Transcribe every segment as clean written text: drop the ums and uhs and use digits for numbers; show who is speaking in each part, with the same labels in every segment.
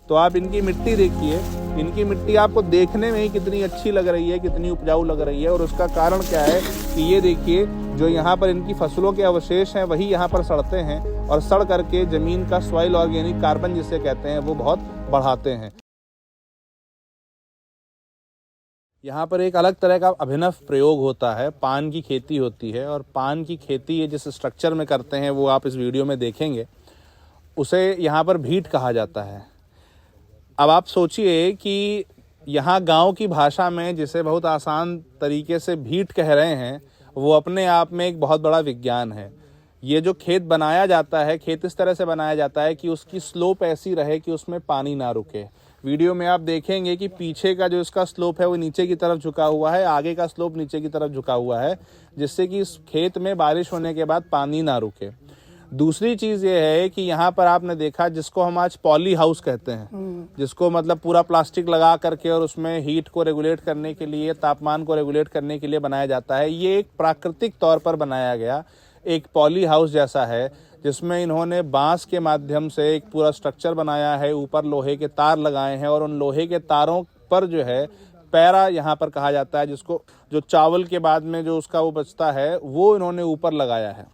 Speaker 1: तो आप इनकी मिट्टी देखिए, इनकी मिट्टी आपको देखने में ही कितनी अच्छी लग रही है, कितनी उपजाऊ लग रही है। और उसका कारण क्या है कि ये देखिए, जो यहाँ पर इनकी फसलों के अवशेष हैं वही यहाँ पर सड़ते हैं और सड़ करके ज़मीन का सॉइल ऑर्गेनिक कार्बन जिसे कहते हैं वो बहुत बढ़ाते हैं। यहाँ पर एक अलग तरह का अभिनव प्रयोग होता है, पान की खेती होती है। और पान की खेती ये जिस स्ट्रक्चर में करते हैं वो आप इस वीडियो में देखेंगे, उसे यहाँ पर भीट कहा जाता है। अब आप सोचिए कि यहाँ गांव की भाषा में जिसे बहुत आसान तरीके से भीट कह रहे हैं, वो अपने आप में एक बहुत बड़ा विज्ञान है। ये जो खेत बनाया जाता है, खेत इस तरह से बनाया जाता है कि उसकी स्लोप ऐसी रहे कि उसमें पानी ना रुके। वीडियो में आप देखेंगे कि पीछे का जो इसका स्लोप है वो नीचे की तरफ झुका हुआ है, आगे का स्लोप नीचे की तरफ झुका हुआ है, जिससे कि इस खेत में बारिश होने के बाद पानी ना रुके। दूसरी चीज़ ये है कि यहाँ पर आपने देखा, जिसको हम आज पॉली हाउस कहते हैं, जिसको मतलब पूरा प्लास्टिक लगा करके और उसमें हीट को रेगुलेट करने के लिए, तापमान को रेगुलेट करने के लिए बनाया जाता है। ये एक प्राकृतिक तौर पर बनाया गया एक पॉली हाउस जैसा है, जिसमें इन्होंने बांस के माध्यम से एक पूरा स्ट्रक्चर बनाया है, ऊपर लोहे के तार लगाए हैं और उन लोहे के तारों पर जो है पैरा यहाँ पर कहा जाता है, जिसको जो चावल के बाद में जो उसका वो बचता है वो इन्होंने ऊपर लगाया है।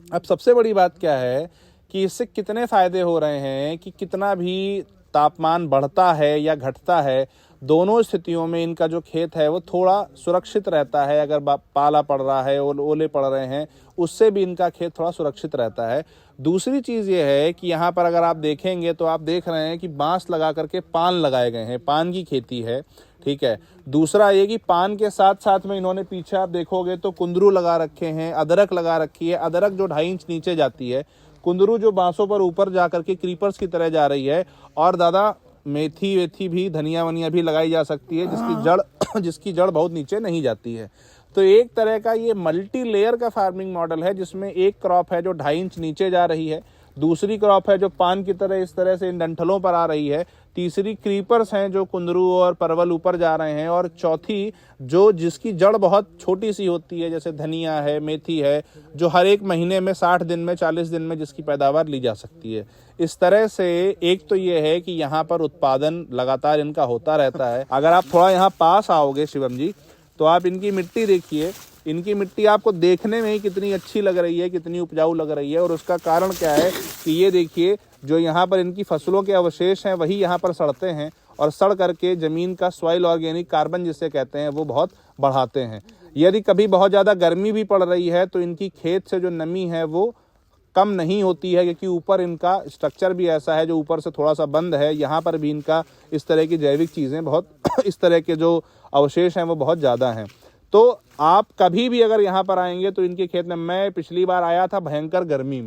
Speaker 1: अब सबसे बड़ी बात क्या है कि इससे कितने फ़ायदे हो रहे हैं कि कितना भी तापमान बढ़ता है या घटता है, दोनों स्थितियों में इनका जो खेत है वो थोड़ा सुरक्षित रहता है। अगर पाला पड़ रहा है, ओले पड़ रहे हैं, उससे भी इनका खेत थोड़ा सुरक्षित रहता है। दूसरी चीज़ ये है कि यहाँ पर अगर आप देखेंगे तो आप देख रहे हैं कि बांस लगा करके पान लगाए गए हैं, पान की खेती है, ठीक है। दूसरा ये कि पान के साथ साथ में इन्होंने पीछे आप देखोगे तो कुंदरू लगा रखे हैं, अदरक लगा रखी है। अदरक जो 2.5 इंच नीचे जाती है, कुंदरू जो बांसों पर ऊपर जा करके क्रीपर्स की तरह जा रही है। और दादा मेथी वेथी भी, धनिया वनिया भी लगाई जा सकती है, जिसकी जड़ बहुत नीचे नहीं जाती है। तो एक तरह का ये मल्टी लेयर का फार्मिंग मॉडल है, जिसमें एक क्रॉप है जो 2.5 इंच नीचे जा रही है, दूसरी क्रॉप है जो पान की तरह इस तरह से इन डंठलों पर आ रही है, तीसरी क्रीपर्स हैं जो कुंदरू और परवल ऊपर जा रहे हैं, और चौथी जो जिसकी जड़ बहुत छोटी सी होती है, जैसे धनिया है, मेथी है, जो हर एक महीने में 60 दिन में, 40 दिन में जिसकी पैदावार ली जा सकती है। इस तरह से एक तो ये है कि यहाँ पर उत्पादन लगातार इनका होता रहता है। अगर आप थोड़ा यहाँ पास आओगे शिवम जी, तो आप इनकी मिट्टी देखिए, इनकी मिट्टी आपको देखने में ही कितनी अच्छी लग रही है, कितनी उपजाऊ लग रही है। और उसका कारण क्या है कि ये देखिए, जो यहाँ पर इनकी फसलों के अवशेष हैं वही यहाँ पर सड़ते हैं और सड़ करके ज़मीन का सॉइल ऑर्गेनिक कार्बन जिसे कहते हैं वो बहुत बढ़ाते हैं। यदि कभी बहुत ज़्यादा गर्मी भी पड़ रही है तो इनकी खेत से जो नमी है वो कम नहीं होती है, क्योंकि ऊपर इनका स्ट्रक्चर भी ऐसा है जो ऊपर से थोड़ा सा बंद है। यहाँ पर भी इनका इस तरह की जैविक चीज़ें बहुत इस तरह के जो अवशेष हैं वो बहुत ज़्यादा हैं। तो आप कभी भी अगर यहाँ पर आएंगे तो इनके खेत में, मैं पिछली बार आया था भयंकर गर्मी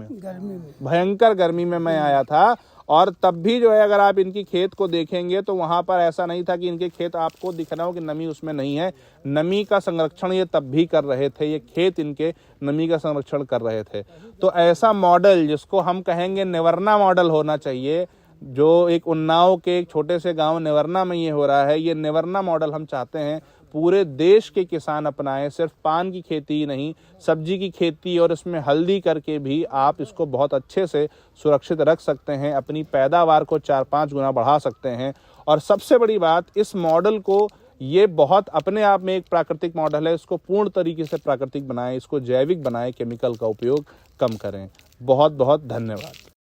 Speaker 1: में मैं आया था, और तब भी जो है अगर आप इनकी खेत को देखेंगे तो वहाँ पर ऐसा नहीं था कि इनके खेत आपको दिख रहा हो कि नमी उसमें नहीं है। नमी का संरक्षण ये तब भी कर रहे थे, ये खेत इनके नमी का संरक्षण कर रहे थे। तो ऐसा मॉडल जिसको हम कहेंगे निवर्ना मॉडल होना चाहिए, जो एक उन्नाव के एक छोटे से गांव निवर्ना में ये हो रहा है, ये निवर्ना मॉडल हम चाहते हैं पूरे देश के किसान अपनाएं। सिर्फ पान की खेती ही नहीं, सब्जी की खेती और इसमें हल्दी करके भी आप इसको बहुत अच्छे से सुरक्षित रख सकते हैं, अपनी पैदावार को 4-5 गुना बढ़ा सकते हैं। और सबसे बड़ी बात, इस मॉडल को, ये बहुत अपने आप में एक प्राकृतिक मॉडल है, इसको पूर्ण तरीके से प्राकृतिक बनाएं, इसको जैविक बनाएं, केमिकल का उपयोग कम करें। बहुत बहुत धन्यवाद।